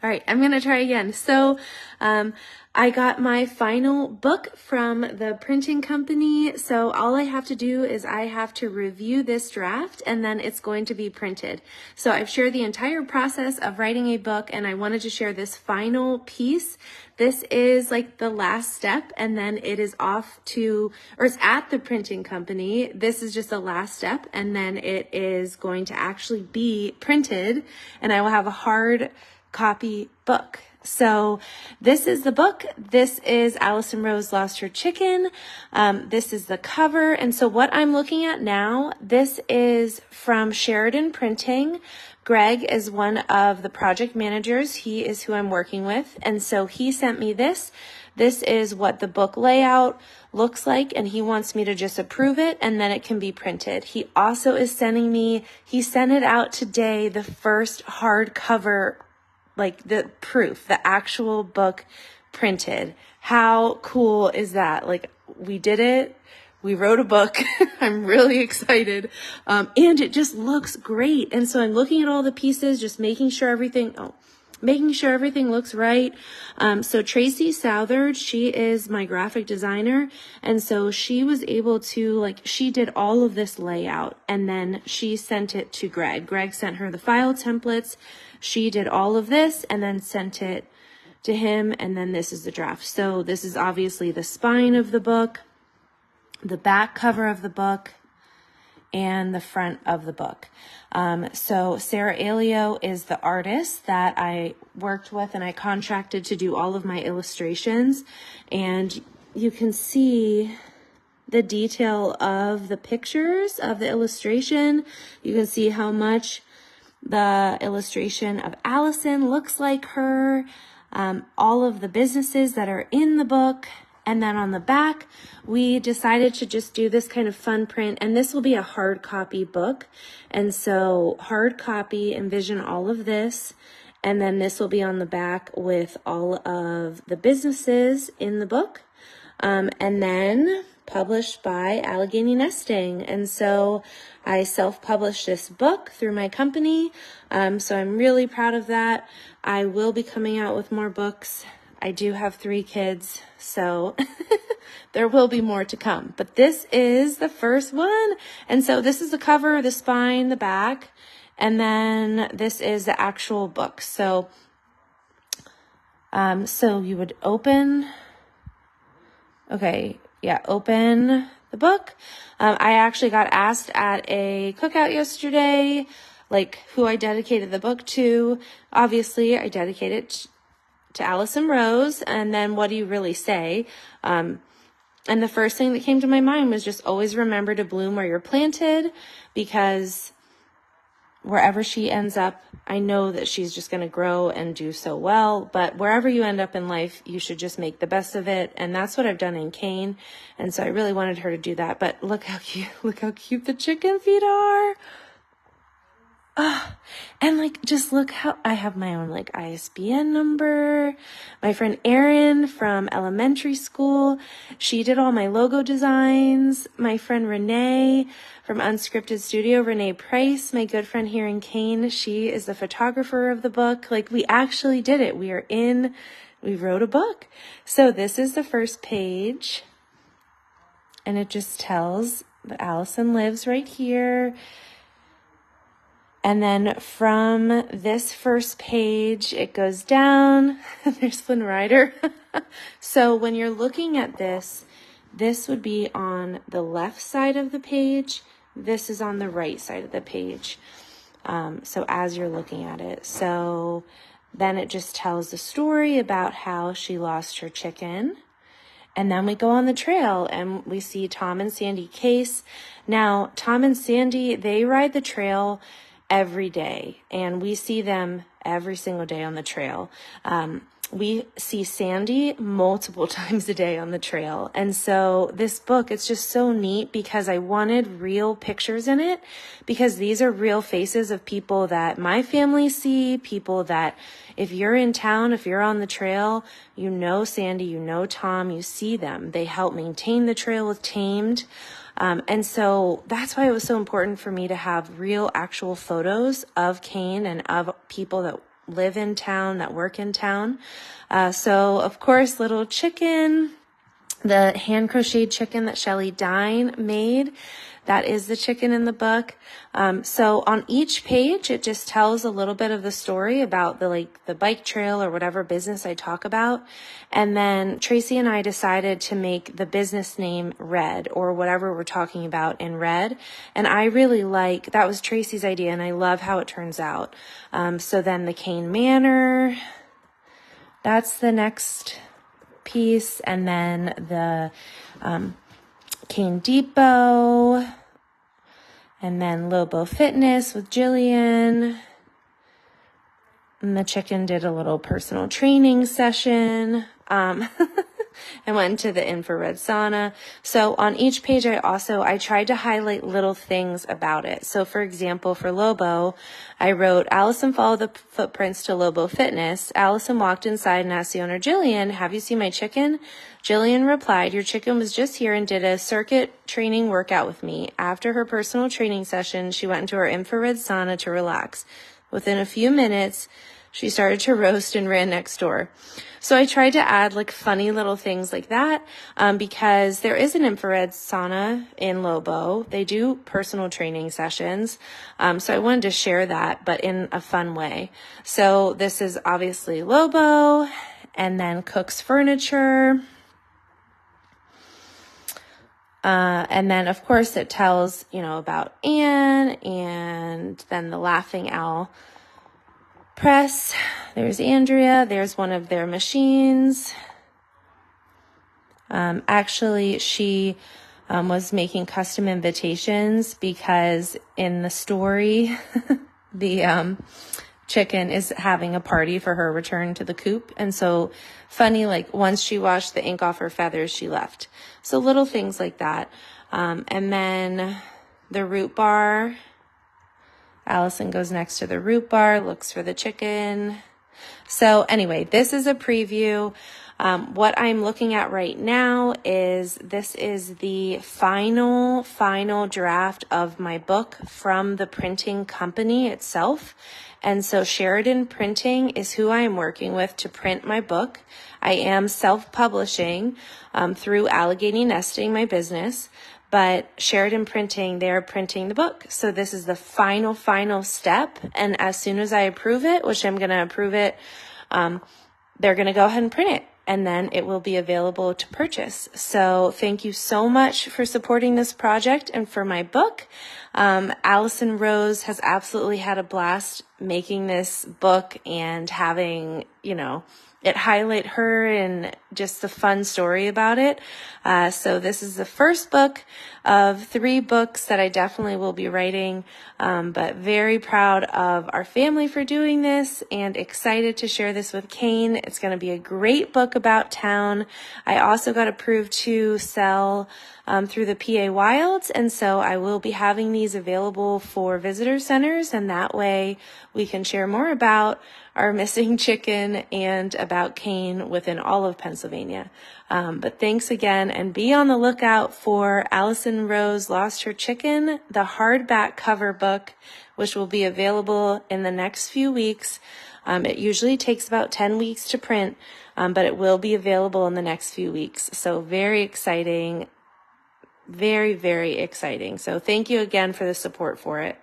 All right, I'm going to try again. So I got my final book from the printing company. So all I have to do is I have to review this draft and then it's going to be printed. So I've shared the entire process of writing a book and I wanted to share this final piece. This is like the last step and then it is off to, or it's at the printing company. This is just the last step and then it is going to actually be printed and I will have a hard copy book. So this is the book. This is Allison Rose Lost Her Chicken. This is the cover. And so what I'm looking at now, this is from Sheridan Printing. Greg is one of the project managers. He is who I'm working with. And so he sent me this. This is what the book layout looks like, and he wants me to just approve it, and then it can be printed. He also is sending me, he sent it out today, the first hardcover, like the proof, the actual book printed. How cool is that? Like, we did it. We wrote a book. I'm really excited. And it just looks great. And so I'm looking at all the pieces, just making sure everything looks right. So Tracy Southard, she is my graphic designer. And so she was able to, she did all of this layout and then she sent it to Greg. Greg sent her the file templates. She did all of this and then sent it to him. And then this is the draft. So this is obviously the spine of the book, the back cover of the book, and the front of the book. So Sarah Alio is the artist that I worked with and I contracted to do all of my illustrations. And you can see the detail of the pictures of the illustration. You can see how much the illustration of Allison looks like her, all of the businesses that are in the book. And then on the back, we decided to just do this kind of fun print, and this will be a hard copy book. And so hard copy, envision all of this, and then this will be on the back with all of the businesses in the book, and then published by Allegheny Nesting. And so I self-published this book through my company, so I'm really proud of that. I will be coming out with more books. I do have 3 kids, so there will be more to come. But this is the first one. And so this is the cover, the spine, the back, and then this is the actual book. So, so you would open, open the book. I actually got asked at a cookout yesterday, who I dedicated the book to. Obviously, I dedicated it to Allison Rose, and then what do you really say? And the first thing that came to my mind was just always remember to bloom where you're planted, because wherever she ends up, I know that she's just going to grow and do so well. But wherever you end up in life, you should just make the best of it. And that's what I've done in Kane. And so I really wanted her to do that. But look how cute the chicken feet are. And just look how I have my own ISBN number. My friend Erin from elementary school, she did all my logo designs. My friend Renee from Unscripted Studio, Renee Price, my good friend here in Kane, she is the photographer of the book. We actually did it. We wrote a book. So this is the first page, and it just tells that Allison lives right here. And then from this first page, it goes down. There's Flynn Rider. So when you're looking at this, this would be on the left side of the page. This is on the right side of the page. So as you're looking at it. So then it just tells the story about how she lost her chicken. And then we go on the trail and we see Tom and Sandy Case. Now, Tom and Sandy, they ride the trail every day, and we see them every single day on the trail. We see Sandy multiple times a day on the trail. And so this book, it's just so neat because I wanted real pictures in it, because these are real faces of people that my family see, people that if you're in town, if you're on the trail, you know Sandy, you know Tom, you see them. They help maintain the trail with Tamed. And so that's why it was so important for me to have real actual photos of Kane and of people that live in town, that work in town. So of course, Little Chicken, the hand crocheted chicken that Shelly Dine made, that is the chicken in the book. So on each page, it just tells a little bit of the story about the bike trail or whatever business I talk about. And then Tracy and I decided to make the business name red, or whatever we're talking about, in red. And I really that was Tracy's idea, and I love how it turns out. So then the Cane Manor, that's the next piece, and then the Cane Depot, and then Lobo Fitness with Jillian, and the chicken did a little personal training session. I went into the infrared sauna. So on each page, I tried to highlight little things about it. So for example, for Lobo, I wrote, Allison followed the footprints to Lobo Fitness. Allison walked inside and asked the owner, Jillian, have you seen my chicken? Jillian replied, your chicken was just here and did a circuit training workout with me. After her personal training session, she went into her infrared sauna to relax. Within a few minutes, she started to roast and ran next door. So I tried to add funny little things like that, because there is an infrared sauna in Lobo. They do personal training sessions. So I wanted to share that, but in a fun way. So this is obviously Lobo, and then Cook's Furniture. And then of course it tells, about Anne, and then the Laughing Owl Press. There's Andrea. There's one of their machines. Actually, she was making custom invitations because in the story, the chicken is having a party for her return to the coop. And so funny, once she washed the ink off her feathers, she left. So little things like that. And then the Root Bar. Allison goes next to the Root Bar, looks for the chicken. So anyway, this is a preview. What I'm looking at right now is this is the final draft of my book from the printing company itself. And so Sheridan Printing is who I am working with to print my book. I am self-publishing through Allegheny Nesting, my business. But Sheridan Printing, they're printing the book. So this is the final step. And as soon as I approve it, which I'm going to approve it, they're going to go ahead and print it. And then it will be available to purchase. So thank you so much for supporting this project and for my book. Allison Rose has absolutely had a blast making this book and having, it highlight her and just the fun story about it. So this is the first book of 3 books that I definitely will be writing, but very proud of our family for doing this and excited to share this with Kane. It's going to be a great book about town. I also got approved to sell through the PA Wilds, and so I will be having these available for visitor centers, and that way we can share more about our missing chicken and about Kane within all of Pennsylvania. But thanks again, and be on the lookout for Allison Rose Lost Her Chicken, the hardback cover book, which will be available in the next few weeks. It usually takes about 10 weeks to print, but it will be available in the next few weeks. So very exciting, very, very exciting. So thank you again for the support for it.